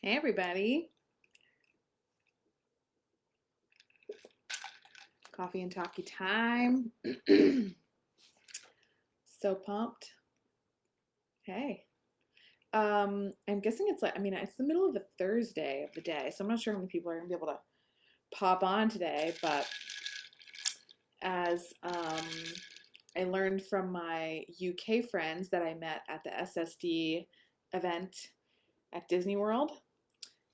Hey everybody. Coffee and talkie time. So pumped. Hey. I'm guessing it's it's the middle of a Thursday of the day, so I'm not sure how many people are gonna be able to pop on today, but as I learned from my UK friends that I met at the SSD event at Disney World,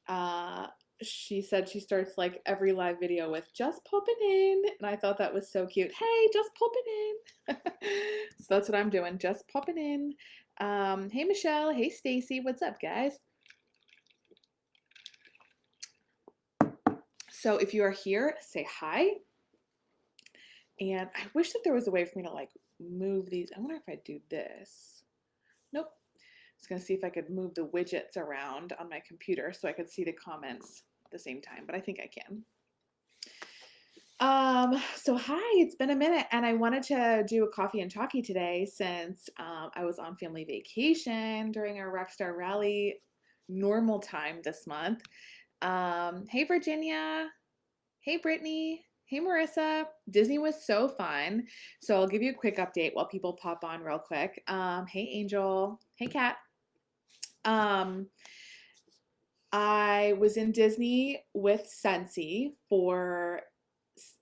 uh, she said she starts like every live video with just popping in, and I thought that was so cute. Hey, just popping in. So that's what I'm doing, just popping in. Hey Michelle, hey Stacy, what's up, guys? So if you are here, say hi. And I wish that there was a way for me to like move these. I wonder if I do this. Nope. I was gonna see if I could move the widgets around on my computer so I could see the comments at the same time, but I think I can. So hi, it's been a minute, and I wanted to do a coffee and talkie today since I was on family vacation during our Rockstar Rally normal time this month. Hey Virginia, hey Brittany, hey Marissa. Disney was so fun. So I'll give you a quick update while people pop on real quick. Hey Angel, hey Kat. Um, I was in Disney with Sensi for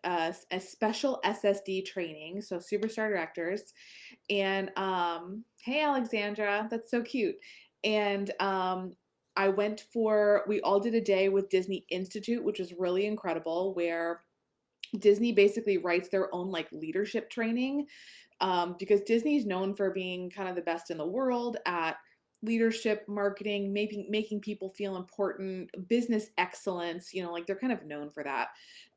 a special SSD training, so Superstar Directors. And hey, Alexandra, that's so cute. And we all did a day with Disney Institute, which was really incredible, where Disney basically writes their own like leadership training, because Disney's known for being kind of the best in the world at leadership, marketing, making people feel important, business excellence. Like they're kind of known for that.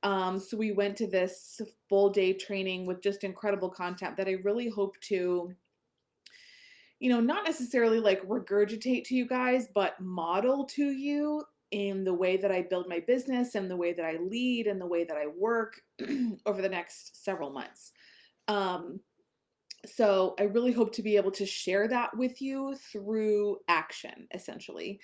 So we went to this full day training with just incredible content that I really hope to, not necessarily like regurgitate to you guys, but model to you in the way that I build my business and the way that I lead and the way that I work over the next several months. Um, so I really hope to be able to share that with you through action, essentially.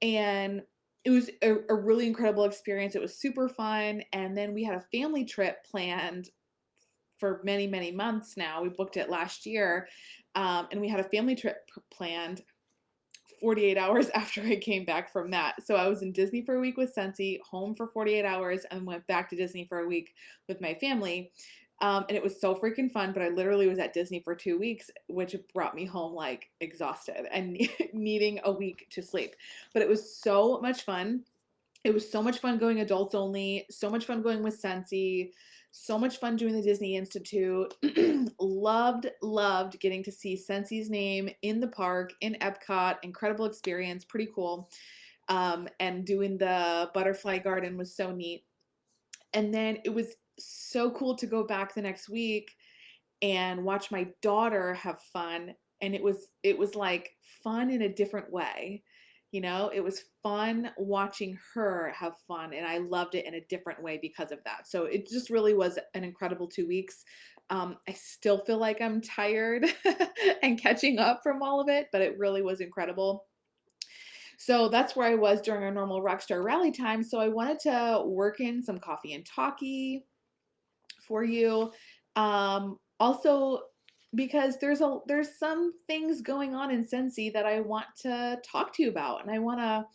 And it was a really incredible experience. It was super fun. And then we had a family trip planned for many, many months now. We booked it last year. And we had a family trip planned 48 hours after I came back from that. So I was in Disney for a week with Sensi, home for 48 hours, and went back to Disney for a week with my family. And it was so freaking fun, but I literally was at Disney for 2 weeks, which brought me home like exhausted and needing a week to sleep. But it was so much fun. It was so much fun going adults only, so much fun going with Sensi, so much fun doing the Disney Institute. Loved getting to see Sensi's name in the park, in Epcot. Incredible experience, pretty cool. And doing the butterfly garden was so neat. And then it was so cool to go back the next week and watch my daughter have fun. And it was like fun in a different way. It was fun watching her have fun, and I loved it in a different way because of that. So it just really was an incredible 2 weeks. I still feel like I'm tired and catching up from all of it, but it really was incredible. So that's where I was during our normal Rockstar Rally time. So I wanted to work in some coffee and talkie for you. Also, because there's some things going on in Sensi that I want to talk to you about, and I want to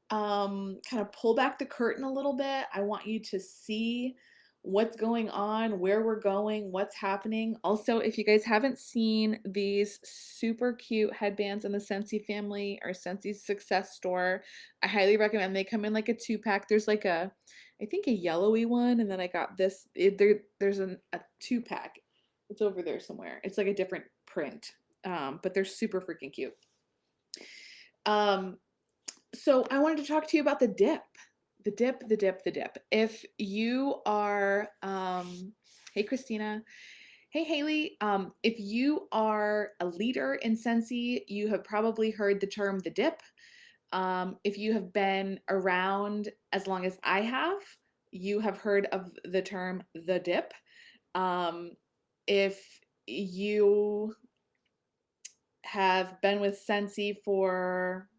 kind of pull back the curtain a little bit. I want you to see what's going on, where we're going, what's happening. Also, if you guys haven't seen these super cute headbands in the Sensi family or Sensi's Success store, I highly recommend. They come in like a 2-pack. There's like I think a yellowy one, and then I got this. There's a 2-pack. It's over there somewhere. It's like a different print, but they're super freaking cute. Um, so I wanted to talk to you about the dip. The dip, the dip, the dip. If you are, hey Christina, hey Haley, if you are a leader in Sensi, you have probably heard the term the dip. If you have been around as long as I have, you have heard of the term the dip. If you have been with Sensi for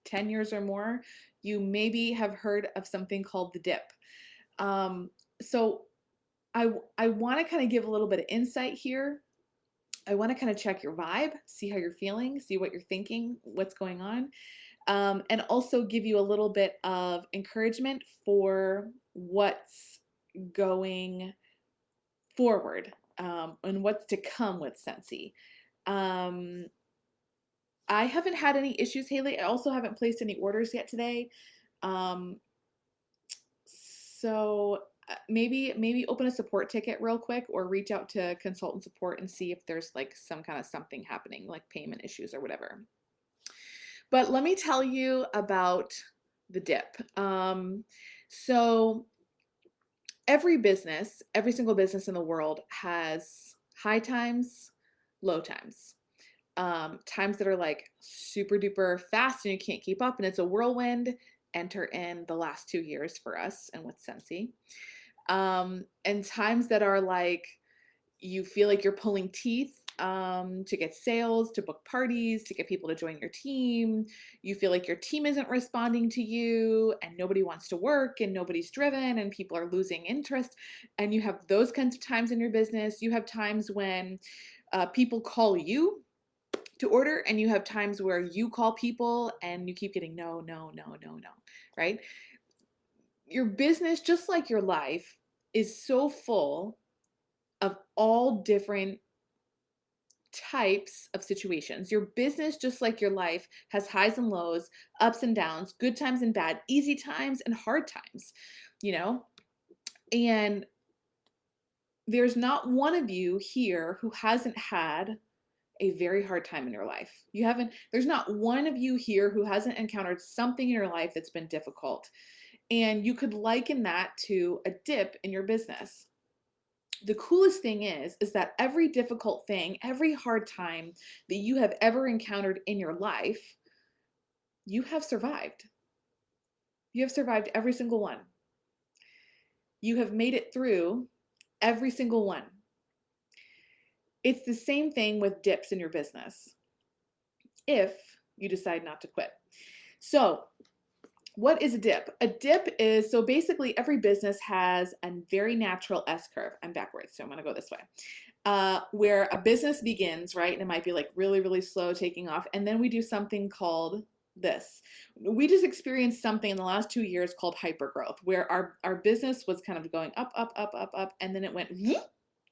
10 years or more, you maybe have heard of something called the dip. So I want to kind of give a little bit of insight here. I want to kind of check your vibe, see how you're feeling, see what you're thinking, what's going on, and also give you a little bit of encouragement for what's going forward, and what's to come with Scentsy. Um, I haven't had any issues, Haley. I also haven't placed any orders yet today. Um, so maybe open a support ticket real quick or reach out to consultant support and see if there's like some kind of something happening, like payment issues or whatever. But let me tell you about the dip. So every business, every single business in the world has high times, low times. Times that are like super duper fast and you can't keep up and it's a whirlwind. Enter in the last 2 years for us and with Scentsy. And times that are like you feel like you're pulling teeth, to get sales, to book parties, to get people to join your team. You feel like your team isn't responding to you and nobody wants to work and nobody's driven and people are losing interest. And you have those kinds of times in your business. You have times when people call you to order and you have times where you call people and you keep getting no, no, no, no, no, right? Your business, just like your life, is so full of all different types of situations. Your business, just like your life, has highs and lows, ups and downs, good times and bad, easy times and hard times, you know? And there's not one of you here who hasn't had a very hard time in your life. There's not one of you here who hasn't encountered something in your life that's been difficult. And you could liken that to a dip in your business. The coolest thing is that every difficult thing, every hard time that you have ever encountered in your life, you have survived. You have survived every single one. You have made it through every single one. It's the same thing with dips in your business if you decide not to quit. So, what is a dip? A dip is, so basically every business has a very natural S curve. I'm backwards, so I'm going to go this way. Where a business begins, right? And it might be like really, really slow taking off. And then we do something called this. We just experienced something in the last 2 years called hypergrowth, where our business was kind of going up, up, up, up, up, and then it went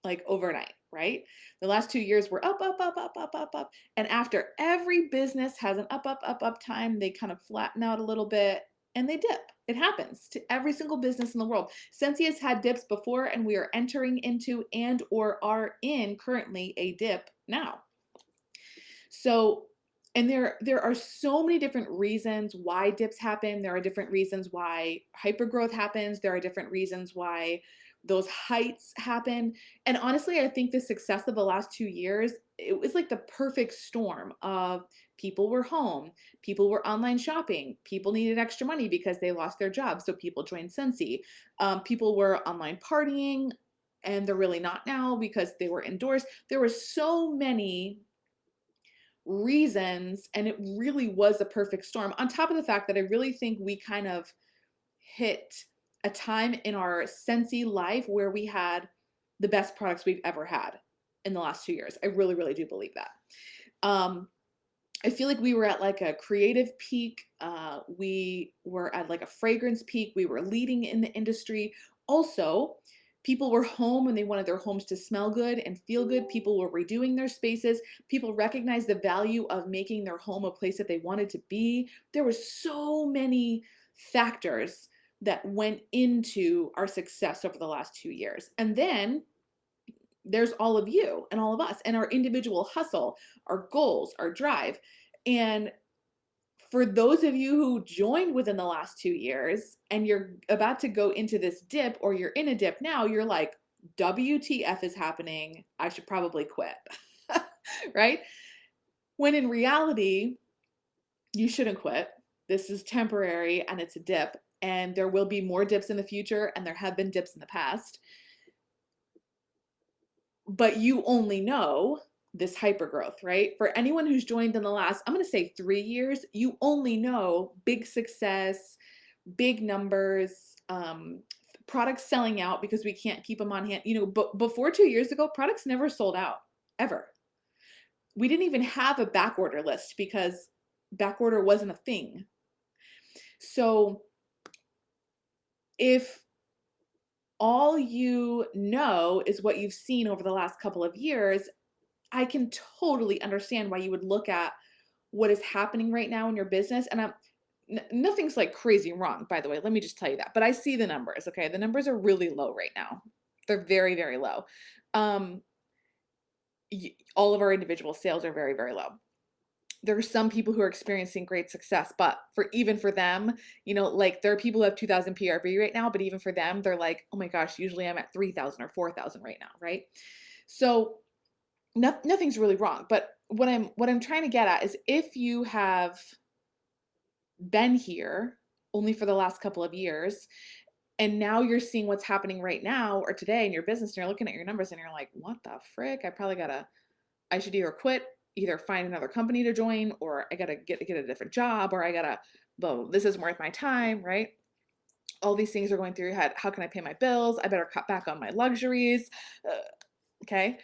like overnight, right? The last 2 years were up, up, up, up, up, up, up. And after every business has an up, up, up, up time, they kind of flatten out a little bit and they dip. It happens to every single business in the world. Scentsy has had dips before and we are entering into and or are in currently a dip now. So, and there are so many different reasons why dips happen. There are different reasons why hypergrowth happens. There are different reasons why those heights happen. And honestly, I think the success of the last 2 years, it was like the perfect storm of people were home, people were online shopping, people needed extra money because they lost their jobs, so people joined Scentsy. People were online partying, and they're really not now because they were indoors. There were so many reasons, and it really was a perfect storm. On top of the fact that I really think we kind of hit a time in our Scentsy life where we had the best products we've ever had in the last 2 years. I really, really do believe that. I feel like we were at like a creative peak. We were at like a fragrance peak. We were leading in the industry. Also, people were home and they wanted their homes to smell good and feel good. People were redoing their spaces. People recognized the value of making their home a place that they wanted to be. There were so many factors that went into our success over the last 2 years. And then there's all of you and all of us and our individual hustle, our goals, our drive. And for those of you who joined within the last 2 years and you're about to go into this dip or you're in a dip now, you're like, WTF is happening? I should probably quit. Right? When in reality, you shouldn't quit. This is temporary and it's a dip, and there will be more dips in the future, and there have been dips in the past. But you only know this hyper growth, right? For anyone who's joined in the last, I'm going to say 3 years, you only know big success, big numbers, products selling out because we can't keep them on hand. But before 2 years ago, products never sold out ever. We didn't even have a back order list because back order wasn't a thing. So if all you know is what you've seen over the last couple of years, I can totally understand why you would look at what is happening right now in your business. And nothing's like crazy wrong, by the way. Let me just tell you that. But I see the numbers. Okay, the numbers are really low right now. They're very, very low. All of our individual sales are very, very low. There are some people who are experiencing great success, but even for them, like there are people who have 2,000 PRV right now, but even for them, they're like, oh my gosh, usually I'm at 3,000 or 4,000 right now, right? So nothing's really wrong. But what I'm trying to get at is if you have been here only for the last couple of years, and now you're seeing what's happening right now or today in your business, and you're looking at your numbers and you're like, what the frick? I should either quit, either find another company to join, or I gotta get a different job, or this isn't worth my time, right? All these things are going through your head. How can I pay my bills? I better cut back on my luxuries. Okay.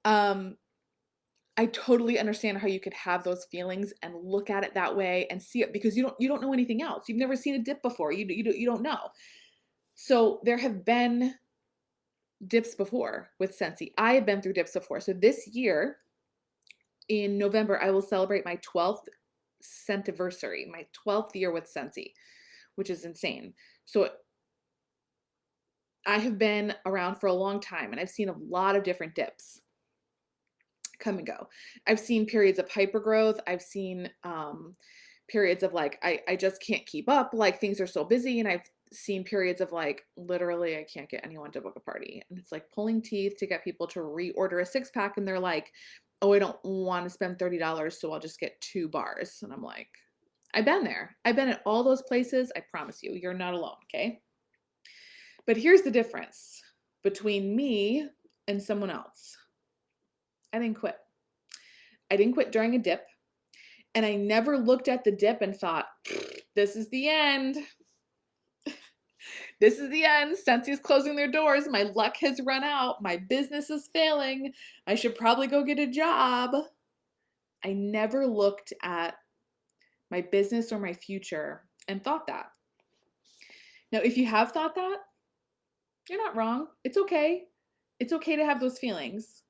I totally understand how you could have those feelings and look at it that way and see it, because you don't know anything else. You've never seen a dip before. You don't know. So there have been dips before with Scentsy. I have been through dips before. So this year in November, I will celebrate my 12th Scentiversary, my 12th year with Scentsy, which is insane. So I have been around for a long time and I've seen a lot of different dips come and go. I've seen periods of hypergrowth. I've seen periods of like, I just can't keep up. Like things are so busy. And I've seen periods of like, literally, I can't get anyone to book a party. And it's like pulling teeth to get people to reorder a 6-pack. And they're like, oh, I don't want to spend $30, so I'll just get 2 bars. And I'm like, I've been there. I've been at all those places. I promise you, you're not alone, okay? But here's the difference between me and someone else. I didn't quit. I didn't quit during a dip. And I never looked at the dip and thought, this is the end. This is the end. Scentsy's closing their doors. My luck has run out. My business is failing. I should probably go get a job. I never looked at my business or my future and thought that. Now, if you have thought that, you're not wrong. It's okay. It's okay to have those feelings.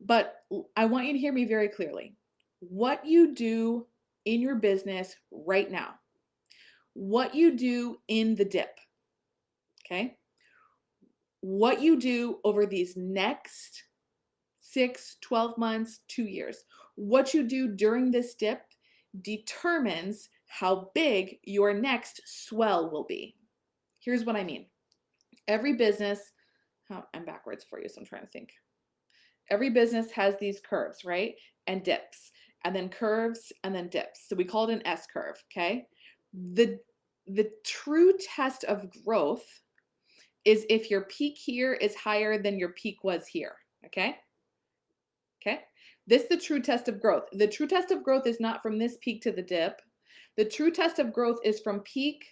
But I want you to hear me very clearly. What you do in your business right now, what you do in the dip, okay? What you do over these next 6, 12 months, 2 years, what you do during this dip determines how big your next swell will be. Here's what I mean. Every business, I'm backwards for you, so I'm trying to think. Every business has these curves, right? And dips, and then curves, and then dips. So we call it an S curve, okay? The true test of growth is if your peak here is higher than your peak was here, okay? Okay? This is the true test of growth. The true test of growth is not from this peak to the dip. The true test of growth is from peak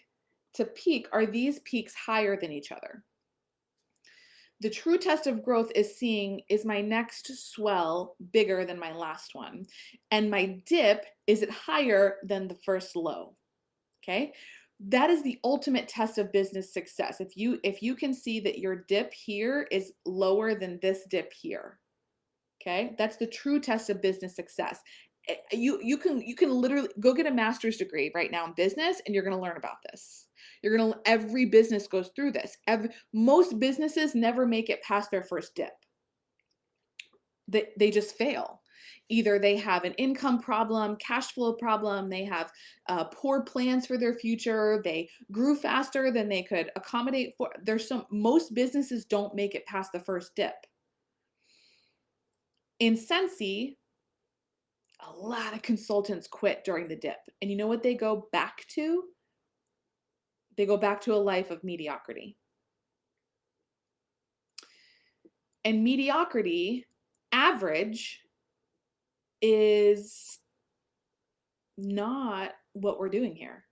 to peak. Are these peaks higher than each other? The true test of growth is seeing, is my next swell bigger than my last one? And my dip, is it higher than the first low? Okay? That is the ultimate test of business success. If you can see that your dip here is lower than this dip here. Okay? That's the true test of business success. You can literally go get a master's degree right now in business and you're going to learn about this. Every business goes through this. Most businesses never make it past their first dip. They just fail. Either they have an income problem, cash flow problem, they have poor plans for their future, they grew faster than they could accommodate for. Most businesses don't make it past the first dip. In Scentsy, a lot of consultants quit during the dip. And you know what they go back to? They go back to a life of mediocrity. And mediocrity, average, is not what we're doing here.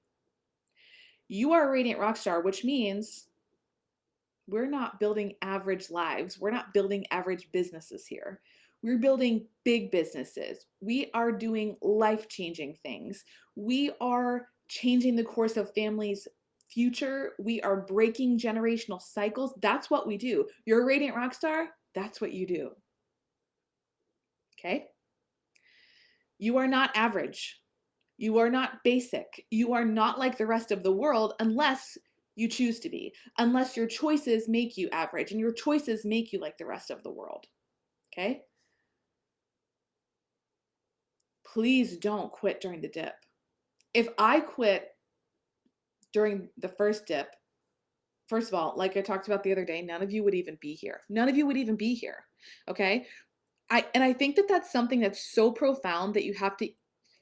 You are a radiant rock star, which means we're not building average lives. We're not building average businesses here. We're building big businesses. We are doing life-changing things. We are changing the course of families' future. We are breaking generational cycles. That's what we do. You're a radiant rock star. That's what you do. Okay? You are not average. You are not basic. You are not like the rest of the world unless you choose to be, unless your choices make you average and your choices make you like the rest of the world. Okay? Please don't quit during the dip. If I quit during the first dip, first of all, like I talked about the other day, none of you would even be here. None of you would even be here. Okay? I think that that's something that's so profound that you have to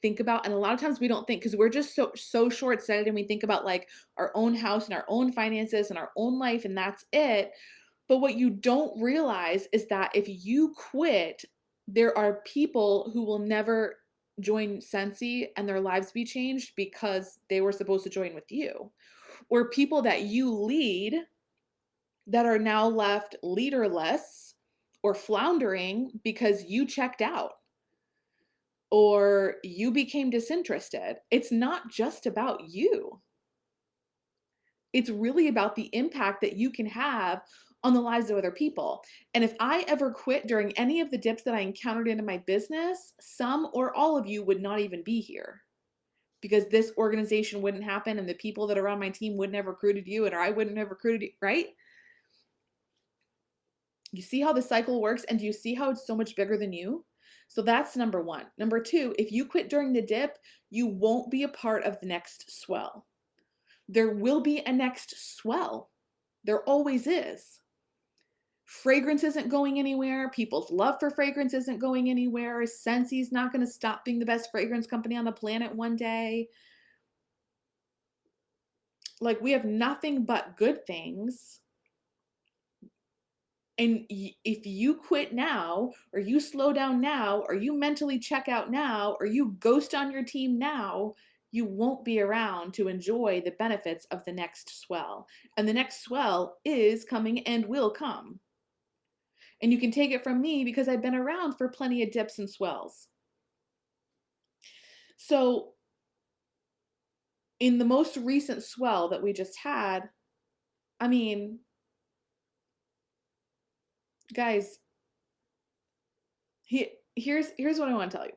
think about, and a lot of times we don't think because we're just so short-sighted, and we think about like our own house and our own finances and our own life, and that's it. But what you don't realize is that if you quit, there are people who will never join Scentsy and their lives be changed because they were supposed to join with you, or people that you lead that are now left leaderless or floundering because you checked out or you became disinterested. It's not just about you. It's really about the impact that you can have on the lives of other people. And if I ever quit during any of the dips that I encountered in my business, some or all of you would not even be here because this organization wouldn't happen and the people that are on my team wouldn't have recruited you and or I wouldn't have recruited you, right? You see how the cycle works, and do you see how it's so much bigger than you? So that's number one. Number two, if you quit during the dip, you won't be a part of the next swell. There will be a next swell. There always is. Fragrance isn't going anywhere. People's love for fragrance isn't going anywhere. Scentsy's not going to stop being the best fragrance company on the planet one day. Like, we have nothing but good things. And if you quit now, or you slow down now, or you mentally check out now, or you ghost on your team now, you won't be around to enjoy the benefits of the next swell. And the next swell is coming and will come. And you can take it from me because I've been around for plenty of dips and swells. So, in the most recent swell that we just had, I mean, guys, here's what I want to tell you.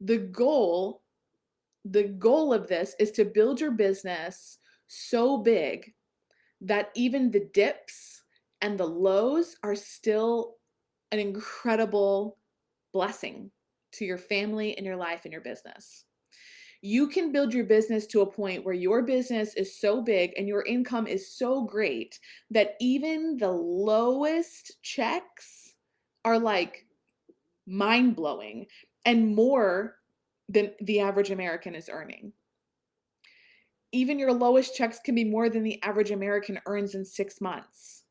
The goal of this is to build your business so big that even the dips and the lows are still an incredible blessing to your family and your life and your business. You can build your business to a point where your business is so big and your income is so great that even the lowest checks are like mind blowing and more than the average American is earning. Even your lowest checks can be more than the average American earns in 6 months.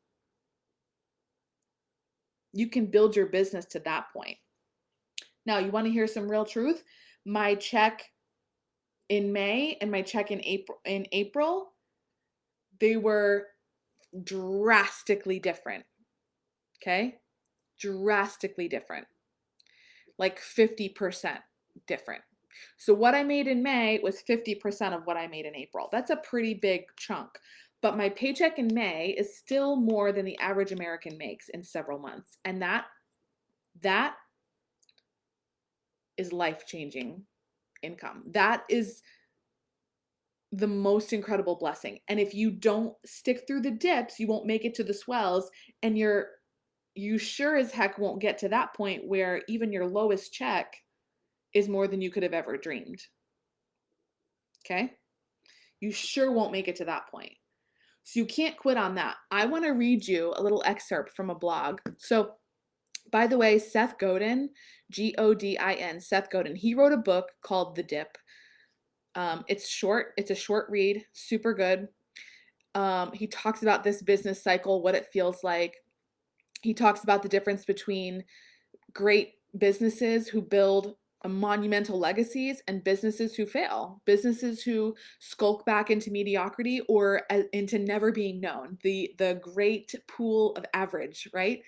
You can build your business to that point. Now, you want to hear some real truth? My check in May and my check in April, they were drastically different. Okay? Drastically different. Like 50% different. So what I made in May was 50% of what I made in April. That's a pretty big chunk. But my paycheck in May is still more than the average American makes in several months. And that is life-changing income. That is the most incredible blessing. And if you don't stick through the dips, you won't make it to the swells, and you sure as heck won't get to that point where even your lowest check is more than you could have ever dreamed. Okay? You sure won't make it to that point. So you can't quit on that. I want to read you a little excerpt from a blog. So, by the way, Seth Godin, Godin, Seth Godin, he wrote a book called The Dip. It's short. It's a short read, super good. He talks about this business cycle, what it feels like. He talks about the difference between great businesses who build monumental legacies and businesses who fail, businesses who skulk back into mediocrity or into never being known, the great pool of average, right?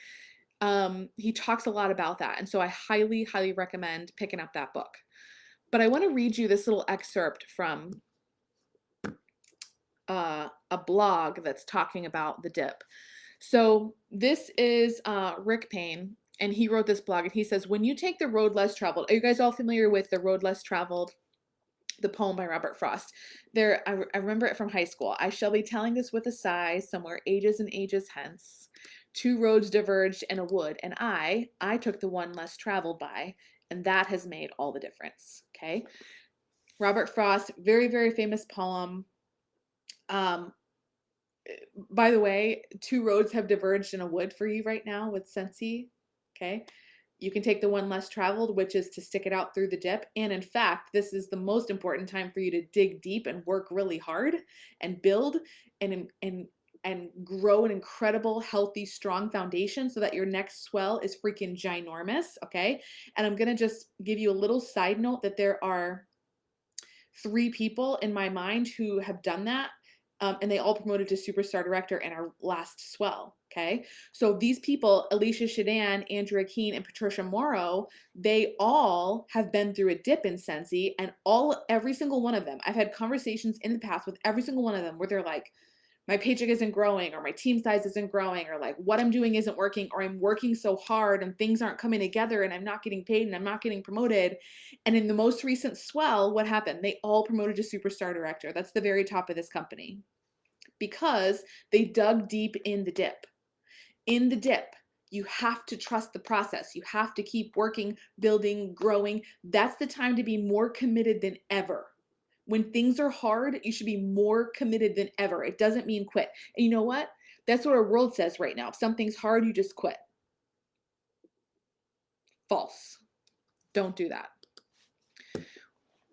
He talks a lot about that. And so I highly, highly recommend picking up that book. But I want to read you this little excerpt from a blog that's talking about the dip. So this is Rick Payne, and he wrote this blog, and he says, when you take the road less traveled, are you guys all familiar with The Road Less Traveled, the poem by Robert Frost? I remember it from high school. I shall be telling this with a sigh, somewhere ages and ages hence. Two roads diverged in a wood, and I took the one less traveled by, and that has made all the difference. Okay. Robert Frost, very, very famous poem. By the way, two roads have diverged in a wood for you right now with Scentsy. Okay. You can take the one less traveled, which is to stick it out through the dip. And in fact, this is the most important time for you to dig deep and work really hard and build and grow an incredible, healthy, strong foundation so that your next swell is freaking ginormous. Okay. And I'm going to just give you a little side note that there are 3 people in my mind who have done that. And they all promoted to superstar director in our last swell. Okay. So these people, Alicia Shadan, Andrea Keene, and Patricia Morrow, they all have been through a dip in Scentsy, and every single one of them, I've had conversations in the past with every single one of them where they're like, my paycheck isn't growing, or my team size isn't growing, or like what I'm doing isn't working, or I'm working so hard and things aren't coming together and I'm not getting paid and I'm not getting promoted. And in the most recent swell, what happened? They all promoted to superstar director. That's the very top of this company, because they dug deep in the dip. In the dip, you have to trust the process. You have to keep working, building, growing. That's the time to be more committed than ever. When things are hard, you should be more committed than ever. It doesn't mean quit. And you know what? That's what our world says right now. If something's hard, you just quit. False. Don't do that.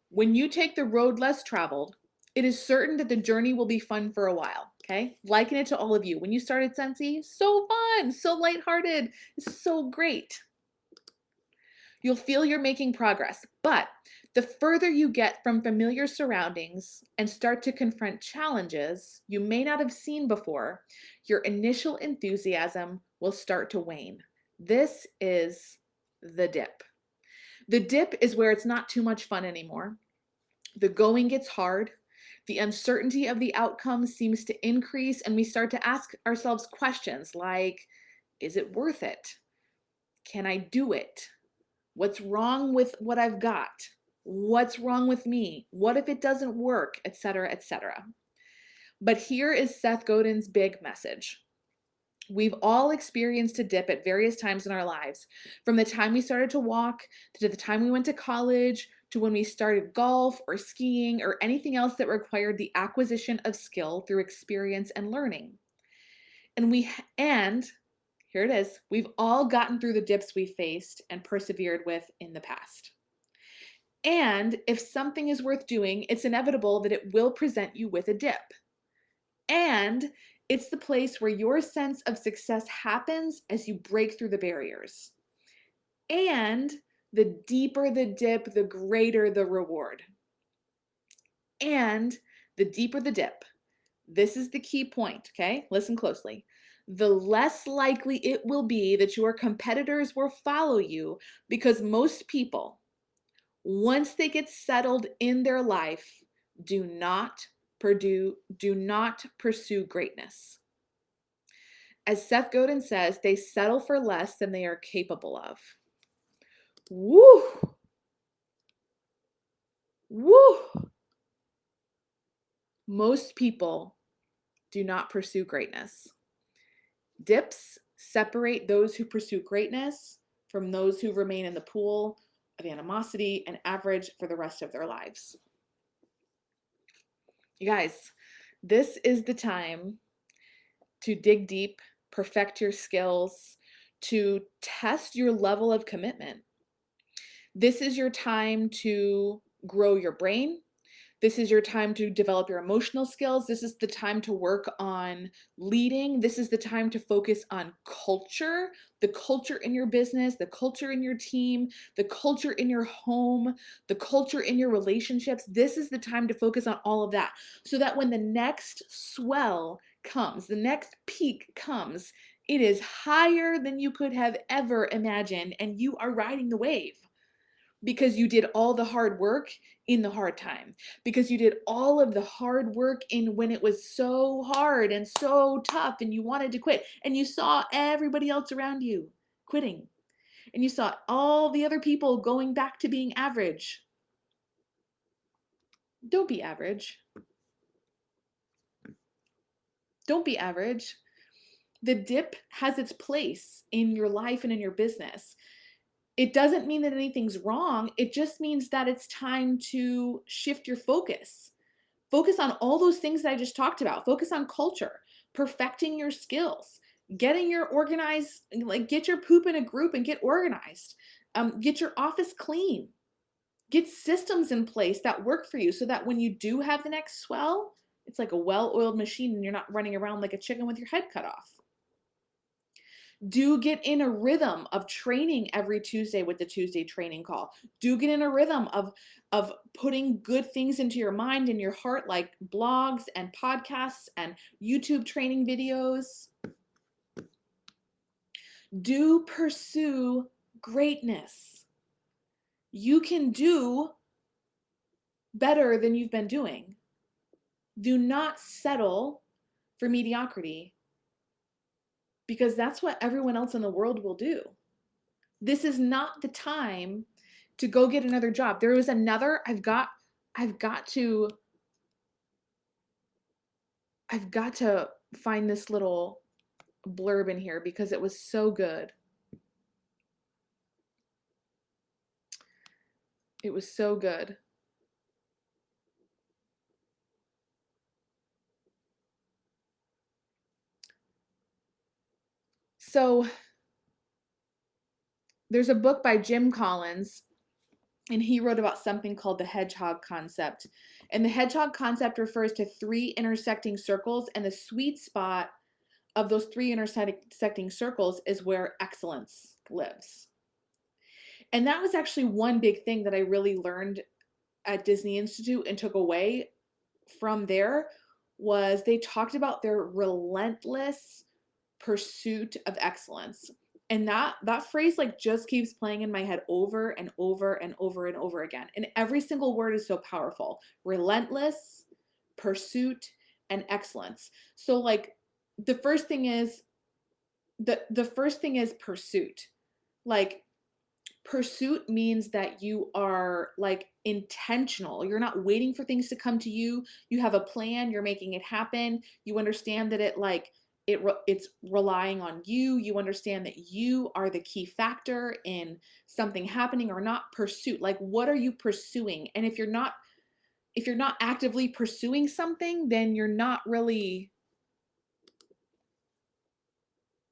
When you take the road less traveled, it is certain that the journey will be fun for a while. Okay? Liken it to all of you. When you started Scentsy, so fun, so lighthearted, so great. You'll feel you're making progress, but the further you get from familiar surroundings and start to confront challenges you may not have seen before, your initial enthusiasm will start to wane. This is the dip. The dip is where it's not too much fun anymore. The going gets hard. The uncertainty of the outcome seems to increase, and we start to ask ourselves questions like, is it worth it? Can I do it? What's wrong with what I've got? What's wrong with me? What if it doesn't work? Etc., etc. But here is Seth Godin's big message. We've all experienced a dip at various times in our lives, from the time we started to walk, to the time we went to college, to when we started golf or skiing or anything else that required the acquisition of skill through experience and learning. And here it is, we've all gotten through the dips we faced and persevered with in the past. And if something is worth doing, it's inevitable that it will present you with a dip. And it's the place where your sense of success happens as you break through the barriers. And the deeper the dip, the greater the reward. And the deeper the dip, this is the key point, okay? Listen closely. The less likely it will be that your competitors will follow you, because most people, once they get settled in their life, do not pursue greatness. As Seth Godin says, they settle for less than they are capable of. Woo! Woo! Most people do not pursue greatness. Dips separate those who pursue greatness from those who remain in the pool of animosity and average for the rest of their lives. You guys, this is the time to dig deep, perfect your skills, to test your level of commitment. This is your time to grow your brain, This is your time to develop your emotional skills. This is the time to work on leading. This is the time to focus on culture, the culture in your business, the culture in your team, the culture in your home, the culture in your relationships. This is the time to focus on all of that so that when the next swell comes, the next peak comes, it is higher than you could have ever imagined, and you are riding the wave because you did all the hard work in the hard time, because you did all of the hard work in when it was so hard and so tough and you wanted to quit, and you saw everybody else around you quitting, and you saw all the other people going back to being average. Don't be average. Don't be average. The dip has its place in your life and in your business. It doesn't mean that anything's wrong. It just means that it's time to shift your focus. Focus on all those things that I just talked about. Focus on culture, perfecting your skills, getting your organized, like get your poop in a group and get organized. Get your office clean. Get systems in place that work for you so that when you do have the next swell, it's like a well-oiled machine and you're not running around like a chicken with your head cut off. Do get in a rhythm of training every Tuesday with the Tuesday training call. Do get in a rhythm of putting good things into your mind and your heart, like blogs and podcasts and YouTube training videos. Do pursue greatness. You can do better than you've been doing. Do not settle for mediocrity, because that's what everyone else in the world will do. This is not the time to go get another job. There was another, I've got to find this little blurb in here because it was so good. It was so good. So there's a book by Jim Collins, and he wrote about something called the hedgehog concept. And the hedgehog concept refers to 3 intersecting circles, and the sweet spot of those 3 intersecting circles is where excellence lives. And that was actually one big thing that I really learned at Disney Institute and took away from there, was they talked about their relentless pursuit of excellence. And that phrase like just keeps playing in my head over and over and over and over again. And every single word is so powerful. Relentless pursuit and excellence. So like the first thing is pursuit. Like pursuit means that you are like intentional. You're not waiting for things to come to you. You have a plan, you're making it happen. You understand that it's relying on you. You understand that you are the key factor in something happening or not. Pursuit. Like what are you pursuing? And if you're not actively pursuing something, then you're not really,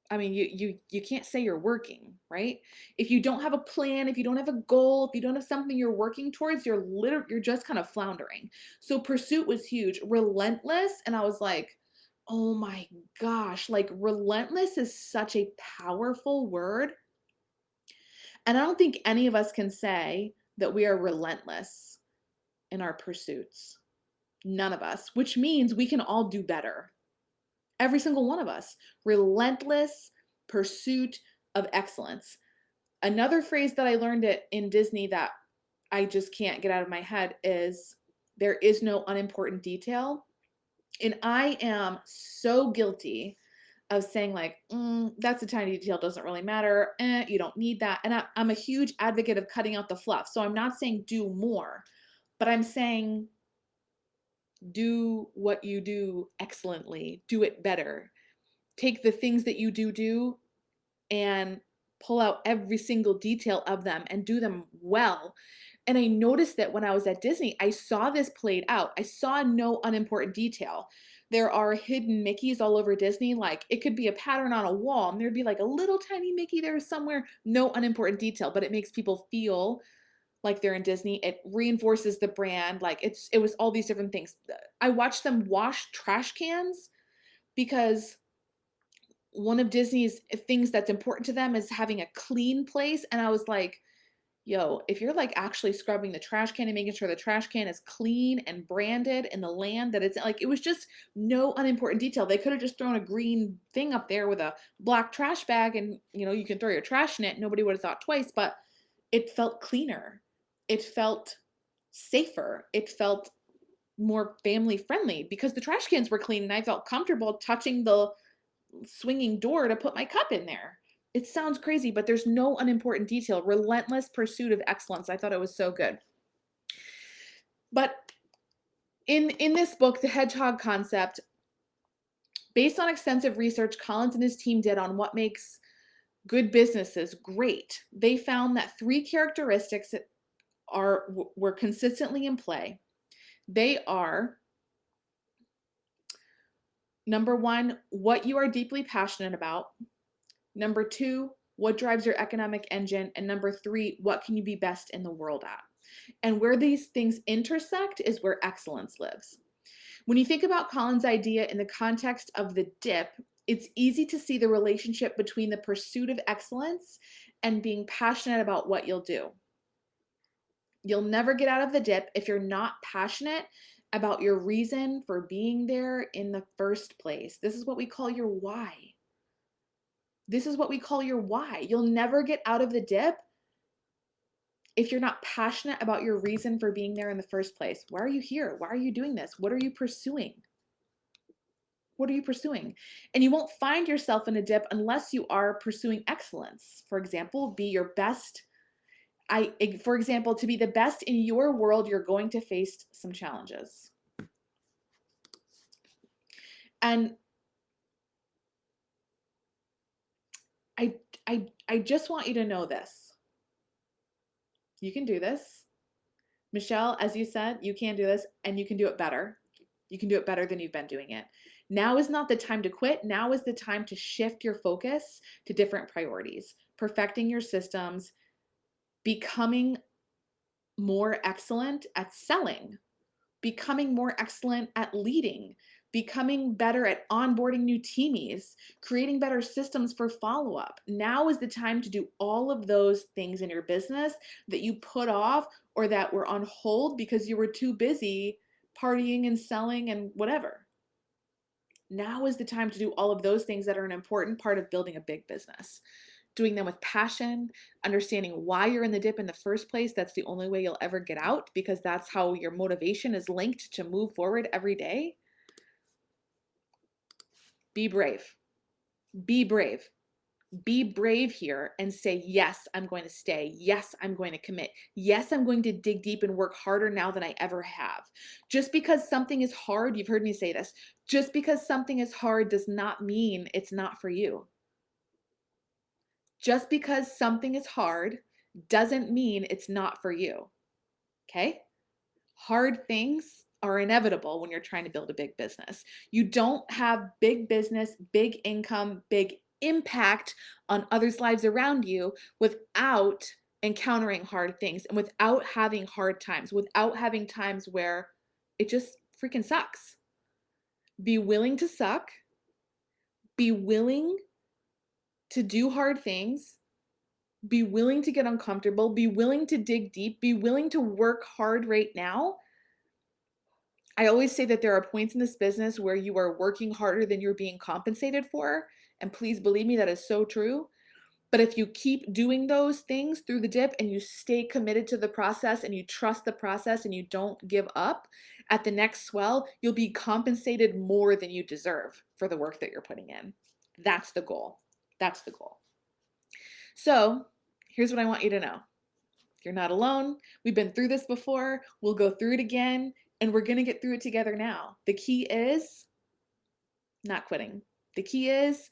I mean, you can't say you're working, right? If you don't have a plan, if you don't have a goal, if you don't have something you're working towards, you're just kind of floundering. So pursuit was huge. Relentless, and I was like, oh my gosh, like relentless is such a powerful word. And I don't think any of us can say that we are relentless in our pursuits. None of us, which means we can all do better. Every single one of us. Relentless pursuit of excellence. Another phrase that I learned in Disney that I just can't get out of my head is there is no unimportant detail. And I am so guilty of saying like, that's a tiny detail, doesn't really matter. You don't need that. And I'm a huge advocate of cutting out the fluff. So I'm not saying do more, but I'm saying do what you do excellently, do it better. Take the things that you do and pull out every single detail of them and do them well. And I noticed that when I was at Disney, I saw this played out. I saw no unimportant detail. There are hidden Mickeys all over Disney. Like it could be a pattern on a wall and there'd be like a little tiny Mickey there somewhere, no unimportant detail, but it makes people feel like they're in Disney. It reinforces the brand. Like it was all these different things. I watched them wash trash cans because one of Disney's things that's important to them is having a clean place. And I was like, yo, if you're like actually scrubbing the trash can and making sure the trash can is clean and branded in the land that it's like, it was just no unimportant detail. They could have just thrown a green thing up there with a black trash bag and, you know, you can throw your trash in it. Nobody would have thought twice, but it felt cleaner. It felt safer. It felt more family friendly because the trash cans were clean and I felt comfortable touching the swinging door to put my cup in there. It sounds crazy, but there's no unimportant detail. Relentless pursuit of excellence. I thought it was so good. But in this book, The Hedgehog Concept, based on extensive research Collins and his team did on what makes good businesses great, they found that 3 characteristics were consistently in play. They are, number 1, what you are deeply passionate about. Number 2, what drives your economic engine? And number 3, what can you be best in the world at? And where these things intersect is where excellence lives. When you think about Collins' idea in the context of the dip, it's easy to see the relationship between the pursuit of excellence and being passionate about what you'll do. You'll never get out of the dip if you're not passionate about your reason for being there in the first place. This is what we call your why. This is what we call your why. You'll never get out of the dip if you're not passionate about your reason for being there in the first place. Why are you here? Why are you doing this? What are you pursuing? What are you pursuing? And you won't find yourself in a dip unless you are pursuing excellence. For example, be your best. For example, to be the best in your world, you're going to face some challenges. And I just want you to know this. You can do this. Michelle, as you said, you can do this and you can do it better. You can do it better than you've been doing it. Now is not the time to quit. Now is the time to shift your focus to different priorities, perfecting your systems, becoming more excellent at selling, becoming more excellent at leading, becoming better at onboarding new teamies, creating better systems for follow-up. Now is the time to do all of those things in your business that you put off or that were on hold because you were too busy partying and selling and whatever. Now is the time to do all of those things that are an important part of building a big business. Doing them with passion, understanding why you're in the dip in the first place. That's the only way you'll ever get out because that's how your motivation is linked to move forward every day. Be brave. Be brave. Be brave here and say, yes, I'm going to stay. Yes, I'm going to commit. Yes, I'm going to dig deep and work harder now than I ever have. Just because something is hard, you've heard me say this, just because something is hard does not mean it's not for you. Just because something is hard doesn't mean it's not for you. Okay? Hard things are inevitable when you're trying to build a big business. You don't have big business, big income, big impact on others' lives around you without encountering hard things and without having hard times, without having times where it just freaking sucks. Be willing to suck. Be willing to do hard things. Be willing to get uncomfortable. Be willing to dig deep. Be willing to work hard right now. I always say that there are points in this business where you are working harder than you're being compensated for. And please believe me, that is so true. But if you keep doing those things through the dip and you stay committed to the process and you trust the process and you don't give up, at the next swell, you'll be compensated more than you deserve for the work that you're putting in. That's the goal. That's the goal. So here's what I want you to know. You're not alone. We've been through this before. We'll go through it again. And we're going to get through it together now. The key is not quitting. The key is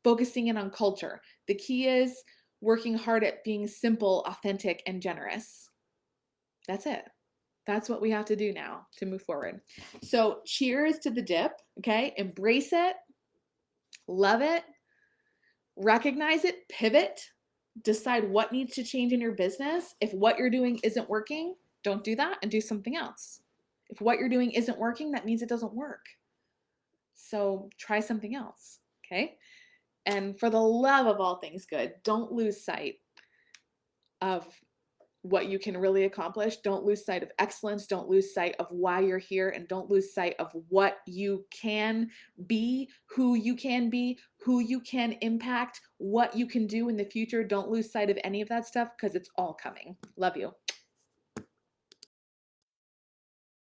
focusing in on culture. The key is working hard at being simple, authentic, and generous. That's it. That's what we have to do now to move forward. So cheers to the dip, okay? Embrace it, love it, recognize it, pivot, Decide what needs to change in your business. If what you're doing isn't working, don't do that and do something else. If what you're doing isn't working, that means it doesn't work. So try something else, okay? And for the love of all things good, don't lose sight of what you can really accomplish. Don't lose sight of excellence. Don't lose sight of why you're here, and don't lose sight of what you can be, who you can be, who you can impact, what you can do in the future. Don't lose sight of any of that stuff because it's all coming. Love you.